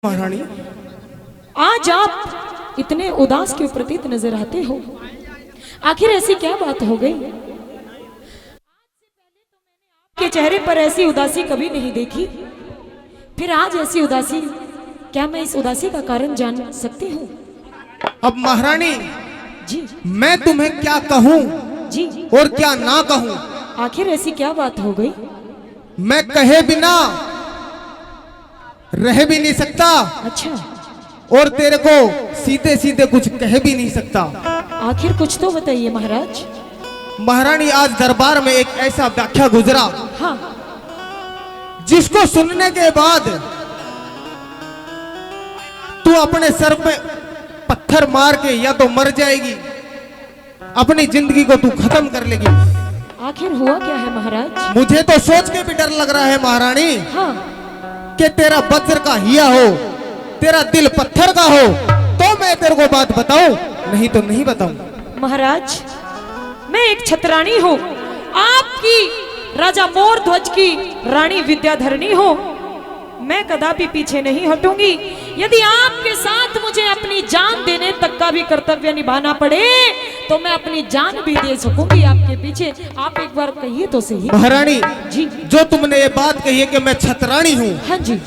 महारानी, आज आप इतने उदास क्यों प्रतीत नजर आते हो? आखिर ऐसी क्या बात हो गई? आपके चेहरे पर ऐसी उदासी कभी नहीं देखी, फिर आज ऐसी उदासी, क्या मैं इस उदासी का कारण जान सकती हूँ? अब महारानी जी मैं तुम्हें क्या कहूँ जी, और क्या ना कहूँ? आखिर ऐसी क्या बात हो गई? मैं कहे बिना रह भी नहीं सकता अच्छा, और तेरे को सीधे सीधे कुछ कह भी नहीं सकता। आखिर कुछ तो बताइए महाराज। महारानी, आज दरबार में एक ऐसा व्याख्या गुजरा हाँ, जिसको सुनने के बाद तू अपने सर पे पत्थर मार के या तो मर जाएगी, अपनी जिंदगी को तू खत्म कर लेगी। आखिर हुआ क्या है महाराज? मुझे तो सोच के भी डर लग रहा है महारानी हाँ, कि तेरा वज्र का हिया हो, तेरा दिल पत्थर का हो तो मैं तेरे को बात बताऊं, नहीं तो नहीं बताऊं। महाराज मैं एक छतरानी हूँ, आपकी राजा मोर ध्वज की रानी विद्याधरणी हूँ। मैं कदापि पीछे नहीं हटूंगी। यदि आपके साथ मुझे अपनी जान देने तक का भी कर्तव्य निभाना पड़े तो मैं अपनी जान भी दे सकूंगी आपके पीछे। आप एक बार कहिए तो सही। महारानी जी, जो तुमने ये बात कही है कि मैं छतरानी हूँ, हाँ जी,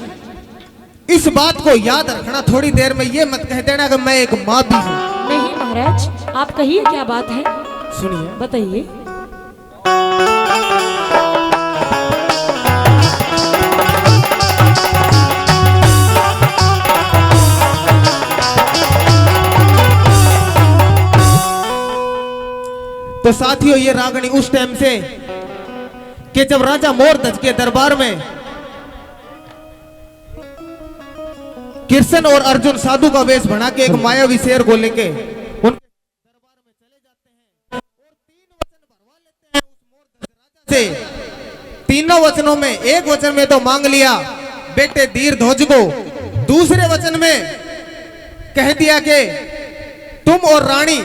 इस बात को याद रखना। थोड़ी देर में ये मत कह देना कि मैं एक माँ भी हूँ। नहीं महाराज, आप कहिए क्या बात है, सुनिए, बताइए। तो साथियों, ये रागनी उस टाइम से कि जब राजा मोरध्वज के दरबार में कृष्ण और अर्जुन साधु का वेश बना के एक मायावी शेर को लेके उनके दरबार में चले जाते हैं और 3 वचन भरवा लेते हैं उस मोरध्वज राजा से। तीनों वचनों में एक वचन में तो मांग लिया बेटे धीर ध्वज को, दूसरे वचन में कह दिया कि तुम और रानी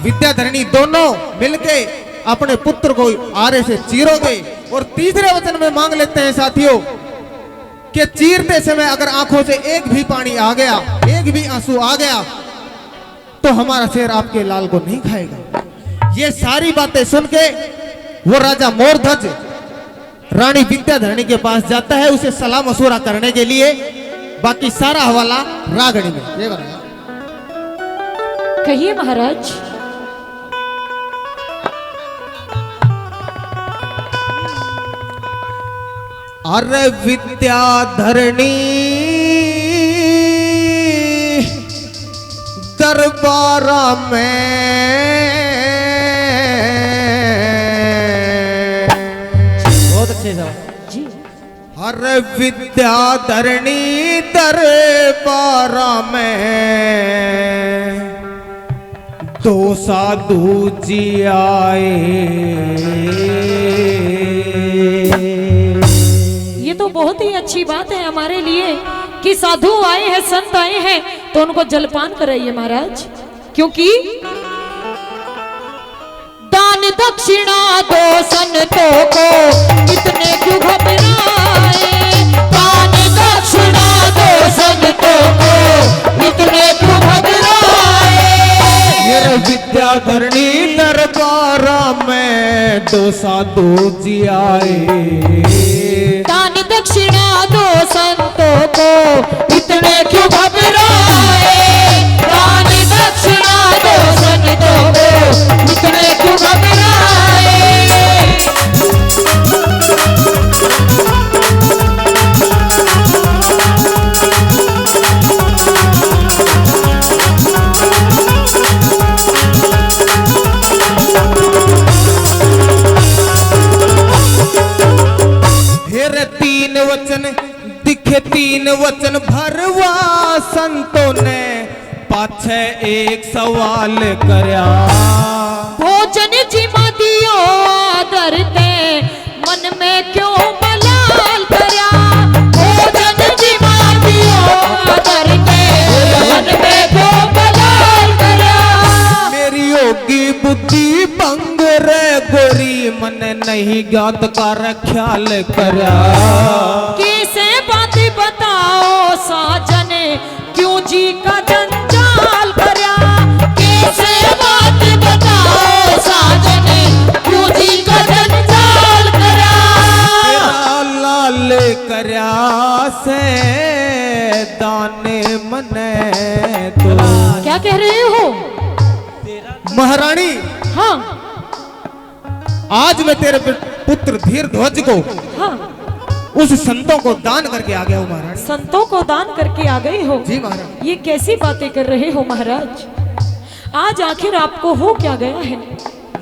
विद्याधरणी दोनों मिलके अपने पुत्र को आरे से चीरोगे, और तीसरे वचन में मांग लेते हैं साथियों कि चीरते समय अगर आंखों से एक भी पानी आ गया, एक भी आंसू आ गया तो हमारा शेर आपके लाल को नहीं खाएगा। ये सारी बातें सुन के वो राजा मोरध्वज रानी विद्याधरणी के पास जाता है उसे सलाह मशूरा करने के लिए। बाकी सारा हवाला रागणी में। ये बताया, कहिए महाराज। अरे विद्याधरणी दरबारा में बहुत अच्छे साहब जी, अरे विद्याधरणी दरबारा में दो साधु जी आए। तो बहुत ही अच्छी बात है हमारे लिए कि साधु आए हैं, संत आए हैं, तो उनको जलपान कराइए महाराज। क्योंकि दान दक्षिणा दो संतों को इतने क्यों घबराए, दान दक्षिणा दो संतों को इतने क्यों घबराए। मेरे विद्याधरणी दरबारा में दो साधु जी आए, दान दक्षिणा दो संतों को इतने क्यों घबराए, दान दक्षिणा दो संतों को इतने क्यों घबराए। दिखे 3 वचन भरवा संतों ने पाछे एक सवाल करया, भोजन जिमा दियो आदर ते मन में क्यों मलाल करया, भोजन जिमा दियो आदर ते मन में क्यों मलाल करया। मेरी होगी बुद्धि भंग रे गोरी मन नहीं ज्ञात का ख्याल करा, कैसे बात बताओ साजन क्यों जी का जंजाल करया। कैसे बात बताओ साजन, क्यों जी का जंजाल करा। तेरा लाल करया से दाने मने तो। क्या कह रहे हो महारानी, हाँ आज मैं तेरे पुत्र धीर ध्वज को हाँ उस संतों को दान करके आ गया हूँ महारानी। संतों को दान करके आ गए हो। जी महाराज। ये कैसी बातें कर रहे हो महाराज? आज आखिर आपको हो क्या गया है?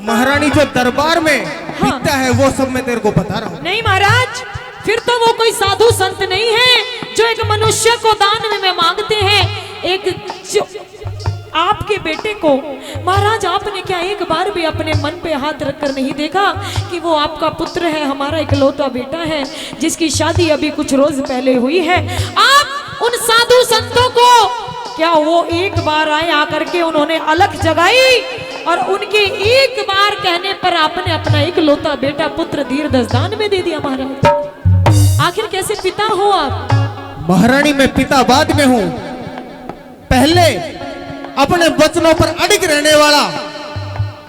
महारानी, जो दरबार में बिकता है वो सब मैं तेरे को बता रहा हूँ। नहीं महाराज, फिर तो वो कोई साधु संत नहीं है जो एक मनुष्य को दान में मांगते हैं। एक जो आपके बेटे को महाराज, आपने क्या एक बार भी अपने मन पे हाथ रखकर नहीं देखा कि वो आपका पुत्र है, हमारा इकलौता बेटा है जिसकी शादी अभी कुछ रोज पहले हुई है। आप उन साधु संतों को क्या वो एक बार आए आकर के उन्होंने अलख जगाई और उनके एक बार कहने पर आपने अपना इकलौता बेटा पुत्र धीर दान में दे दिया महाराज? आखिर कैसे पिता हो आप? महारानी, मैं पिता बाद में हूँ, पहले अपने वचनों पर अडिग रहने वाला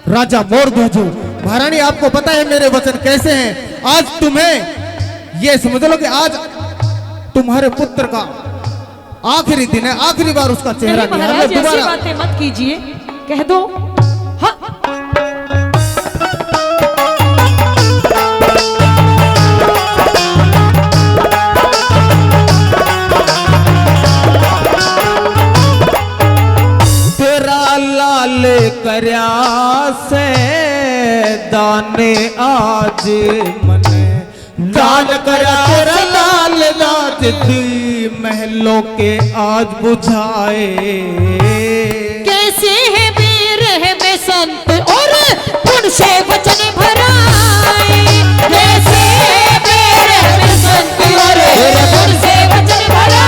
राजा मोरध्वज हूँ। महारानी, आपको पता है मेरे वचन कैसे हैं। आज तुम्हें ये समझ लो कि आज तुम्हारे पुत्र का आखिरी दिन है, आखिरी बार उसका चेहरा नहीं नहीं महाराज, ऐसी दोबारा। बातें मत कीजिए, कह दो। हाँ तेरा लाल करया से दाने आज मने दान करा। तेरा लाल राज दी महलों के आज बुझाए। कैसे है वीर है वे संत और उनसे वचन भराए। कैसे है वीर है वे संत और उनसे वचन भराए।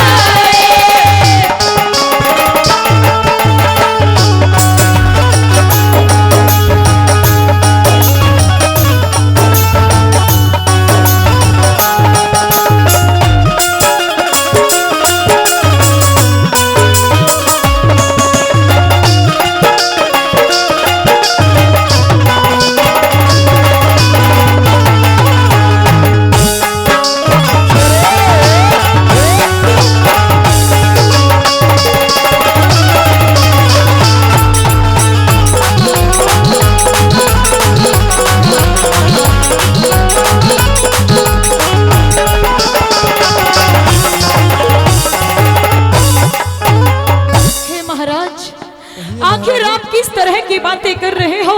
आखिर आप किस तरह की बातें कर रहे हो?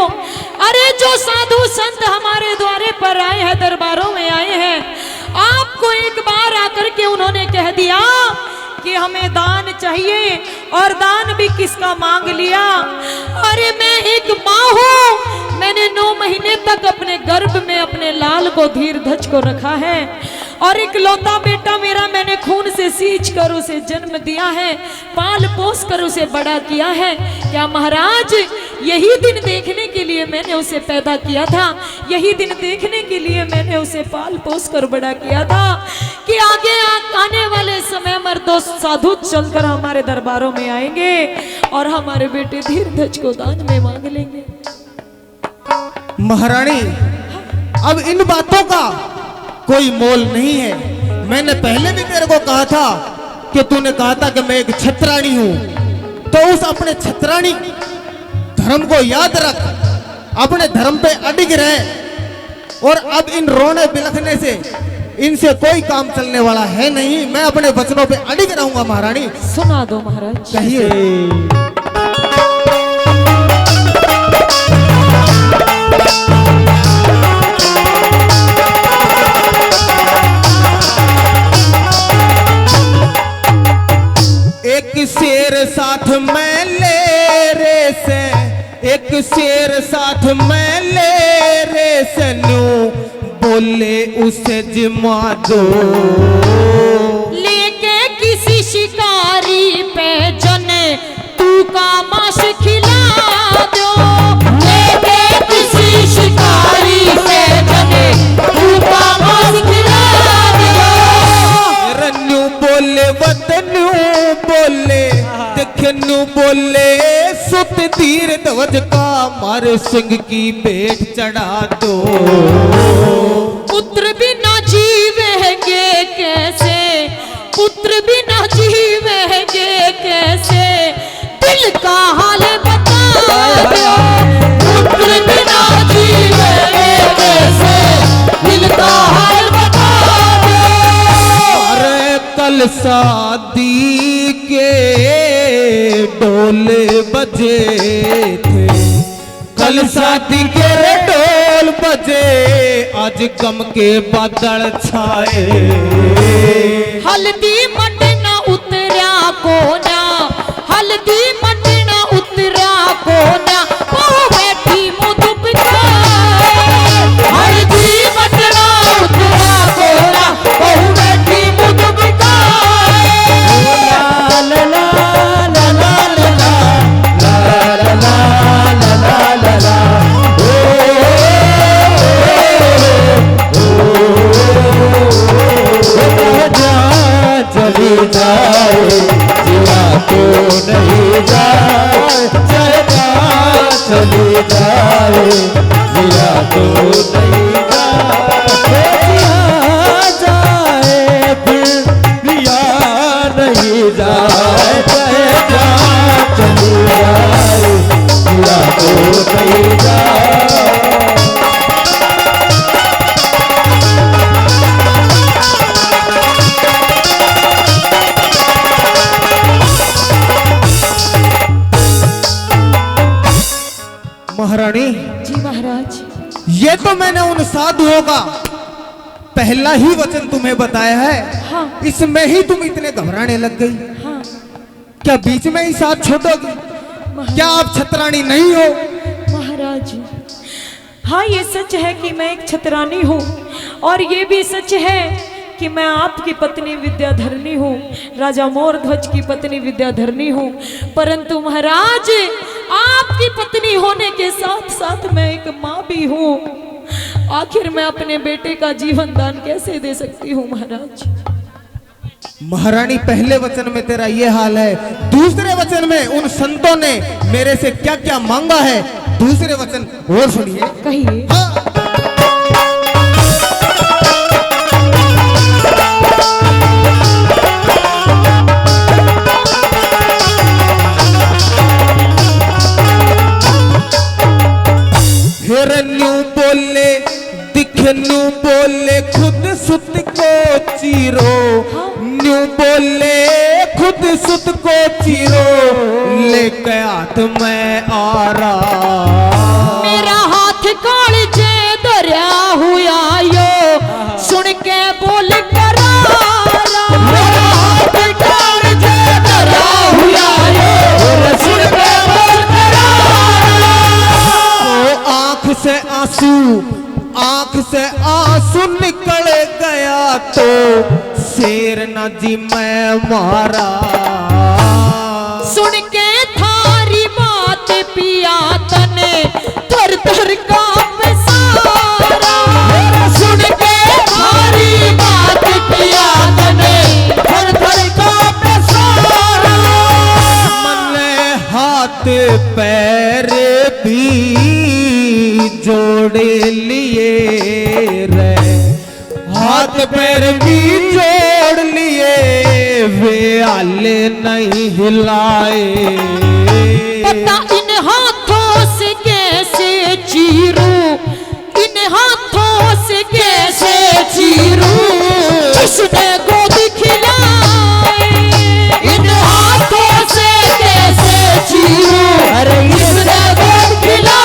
अरे जो साधु संत हमारे द्वारे पर आए हैं, दरबारों में आए हैं, आपको एक बार आकर के उन्होंने कह दिया कि हमें दान चाहिए और दान भी किसका मांग लिया। अरे मैं एक माँ हूँ, मैंने 9 महीने तक अपने गर्भ में अपने लाल को धीर धज को रखा है और इकलौता बेटा मेरा मैंने खून से सींच कर उसे जन्म दिया है, पाल पोस कर उसे बड़ा किया है। क्या महाराज यही दिन देखने के लिए मैंने उसे पैदा किया था, यही दिन देखने के लिए मैंने उसे पाल पोस कर बड़ा किया था कि आगे आने वाले समय मर्दों साधु चलकर हमारे दरबारों में आएंगे और हमारे बेटे धीर धज को दान में मांग लेंगे। महारानी, अब इन बातों का कोई मोल नहीं है। मैंने पहले भी तेरे को कहा था कि तूने कहा था कि मैं एक छत्राणी हूं, तो उस अपने छत्राणी धर्म को याद रख, अपने धर्म पे अडिग रहे। और अब इन रोने बिलखने से इनसे कोई काम चलने वाला है नहीं। मैं अपने वचनों पे अडिग रहूंगा महारानी। सुना दो महाराज। कहिए। एक शेर साथ मैं ले रे से, एक शेर साथ मैं ले रे सनू, बोले उसे जिमा दो। लेके किसी शिकारी पे जने तू का मांस खिला दो। लेके किसी शिकारी पे जने तू का मांस खिला दो। रन्नू बोले वतनू बोले न्यू बोले सुत तीर ध्वज का मारे सिंह की भेंट चढ़ा दो। पुत्र बिना जीवेंगे कैसे, पुत्र बिना जीवेंगे कैसे, दिल का हाल बता दो। पुत्र बिना जीवेंगे कैसे, दिल का हाल बता दो। अरे कल शादी के ढोल बजे थे, कल शादी के ढोल बजे, आज गम के बादल छाए। हल्दी मटना उतरा कोना, हल्दी मटना उतरा कोना, वो बैठी मुँह दुबकाए। हल्दी मटना उतरा कोना, वो बैठी मुँह दुबकाए। ला ला ला ला ला ला ला ला ला ला। चली जाए जिया तो नहीं जाए, चली जाए जिया तो नहीं जाए, फिर जिया नहीं जाए, चली जाए जिया तो नहीं जाए। महारानी जी महाराज। ये तो मैंने उन साधुओं का पहला ही वचन तुम्हें बताया है। हाँ। इसमें ही तुम इतने घबराने लग गई। हाँ क्या बीच में ही साथ छोड़ोगी? क्या आप छतरानी नहीं हो? महाराज, हाँ ये सच है कि मैं एक छतरानी हूँ, और ये भी सच है कि मैं आपकी पत्नी विद्याधरणी हूँ, राजा मोर ध्वज की पत्नी विद्याधरणी हूँ। परंतु महाराज, आपकी पत्नी होने के साथ साथ मैं एक माँ भी हूँ। आखिर मैं अपने बेटे का जीवन दान कैसे दे सकती हूँ महाराज? महारानी, पहले वचन में तेरा ये हाल है, दूसरे वचन में उन संतों ने मेरे से क्या क्या मांगा है, दूसरे वचन और सुनिए। कहिए। हाँ। हिरन्यू बोले दिखन्यू बोले खुद सुत को चीरो, न्यू बोले खुद सुत को चीरो, लेके हाथ में आ रहा। मेरा हाथ कालजे धरया हुआ यो, सुन के बोल करारा। मेरा हाथ कालजे धरया हुआ यो, सुन के बोल करारा। आंख से आंसू निकल गया तो शेर न जी मैं मारा। सुन के थारी बात पिया तने थर थर कांप सारा। सुन के थारी बात पिया तने थर थर कांप सारा। मन हाथ पैर भी जोड़े लिए रे, हाथ पैर भी जोड़ लिए, वे आले नहीं हिलाए। पता इन हाथों से कैसे चीरूं, इन हाथों से कैसे चीरूं, किसने गोद खिलाए। इन हाथों से कैसे चीरूं, अरे किसने गोद खिलाए।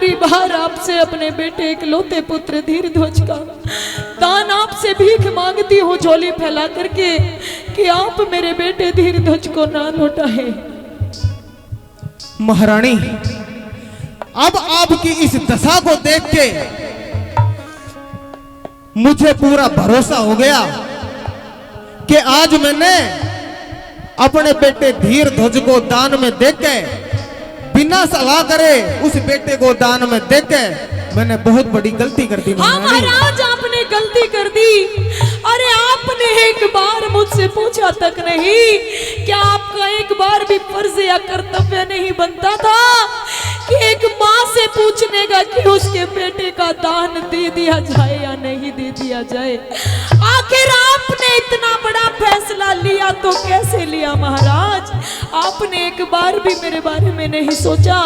आखिरी बार आपसे अपने बेटे इकलौते पुत्र धीरध्वज का दान आपसे भीख मांगती हूँ झोली फैला करके कि आप मेरे बेटे धीरध्वज को ना लौटाए। महारानी, अब आपकी इस दशा को देख के मुझे पूरा भरोसा हो गया कि आज मैंने अपने बेटे धीरध्वज को दान में देख के, बिना सलाह करे उस बेटे को दान में देख के मैंने बहुत बड़ी गलती कर दी। हाँ महाराज, आपने गलती कर दी। अरे आपने एक बार मुझसे पूछा तक नहीं, क्या आपका एक बार भी फर्ज या कर्तव्य नहीं बनता था कि एक माँ से पूछने का कि उसके बेटे का दान दे दिया जाए या नहीं दे दिया जाए? आखिर आपने इतना बड़ा फैसला लिया तो कैसे लिया महाराज? आपने एक बार भी मेरे बारे में नहीं सोचा,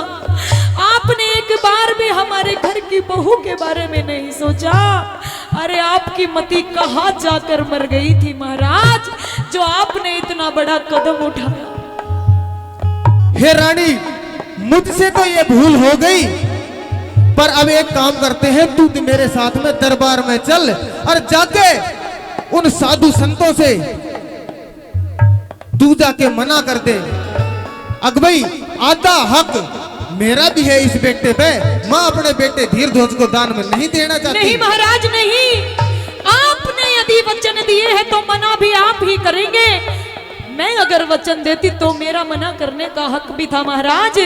आपने एक बार भी हमारे घर की बहू के बारे में नहीं सोचा। अरे आपकी मति कहाँ जाकर मर गई थी महाराज, जो आपने इतना बड़ा कदम उठाया? हे रानी, मुझसे तो ये भूल हो गई, पर अब एक काम करते हैं, तू मेरे साथ में दरबार में चल और जाके उन साधु संतों से तू जाके मना कर दे। अकबई, आधा हक मेरा भी है इस बेटे पे, माँ अपने बेटे धीरध्वज को दान में नहीं देना चाहती। नहीं महाराज नहीं, आपने यदि वचन दिए हैं तो मना भी आप ही करेंगे। मैं अगर वचन देती तो मेरा मना करने का हक भी था महाराज,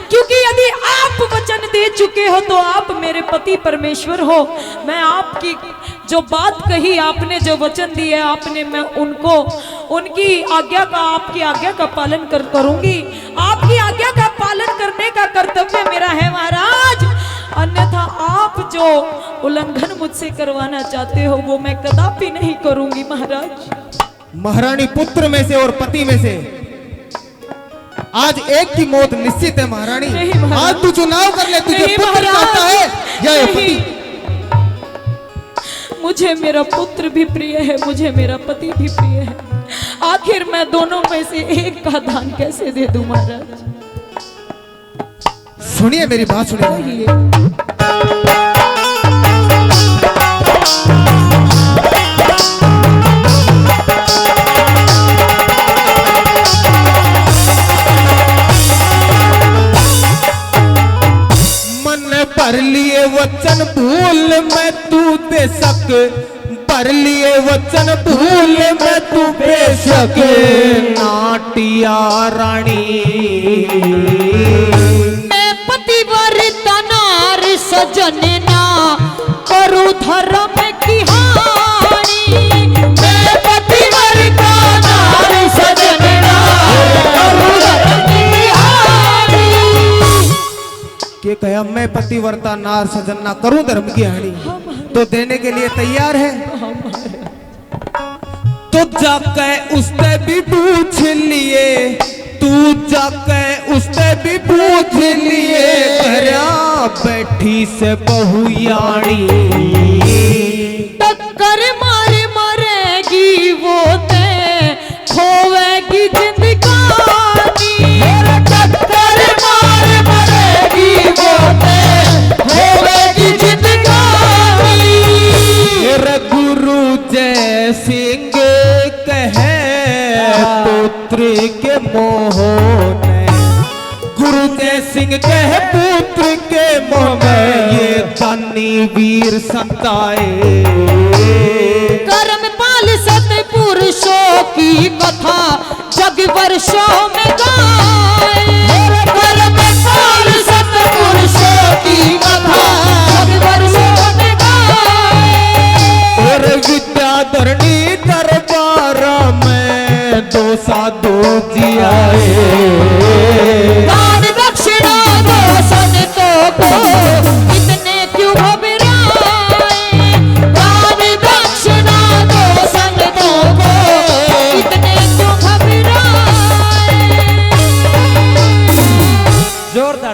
क्योंकि यदि आप वचन दे चुके हो तो आप मेरे पति परमेश्वर हो। मैं आपकी जो बात कही, आपने जो वचन दिए आपने, मैं उनको, उनकी आज्ञा का, आपकी आज्ञा का पालन करूंगी। आपकी आज्ञा का पालन करने का कर्तव्य मेरा है महाराज, अन्यथा आप जो उल्लंघन मुझसे करवाना चाहते हो वो मैं कदापि नहीं करूंगी महाराज। महारानी, पुत्र में से और पति में से आज एक की मौत निश्चित है महारानी। आज तू चुनाव कर ले, तुझे पुत्र चाहता है या ये पति? मुझे मेरा पुत्र भी प्रिय है, मुझे मेरा पति भी प्रिय है। आखिर मैं दोनों में से एक का दान कैसे दे दूं महाराज? सुनिए मेरी बात, सुनिए। पर लिए वचन भूल मैं तू बेशक, पर लिए वचन भूल मैं तू बेशक, नाटिया रानी। मैं पतिव्रता नारी सजन ना करूं धर्म की हानि। मैं पतिव्रता नारी सजन ना करूं धर्म की हानि। के कहा मैं पतिव्रता नार सजन ना करूं धर्म की हानि, तो देने के लिए तैयार है? तो जाके उससे भी पूछ लिए, तू जाके उससे भी पूछ लिए, घरा बैठी से बहुयाणी। टक्कर मारे मरेगी वो ते खोवेगी जिंदगानी। टक्कर मारे मरेगी वो ते खोवेगी जिंदगानी। गुरु जय सिंह कहे पुत्र के मोह ने, गुरु जय सिंह कहे पुत्र के मोह में, ये दानी वीर संताए। कर्म पाल सतपुरुषों की कथा जग वर्षों में गाए। कर्म पाल सतपुरुषों की कथा जग वर्षों में गाए। और विद्याधरणी दरबार में दो साधु जी आए।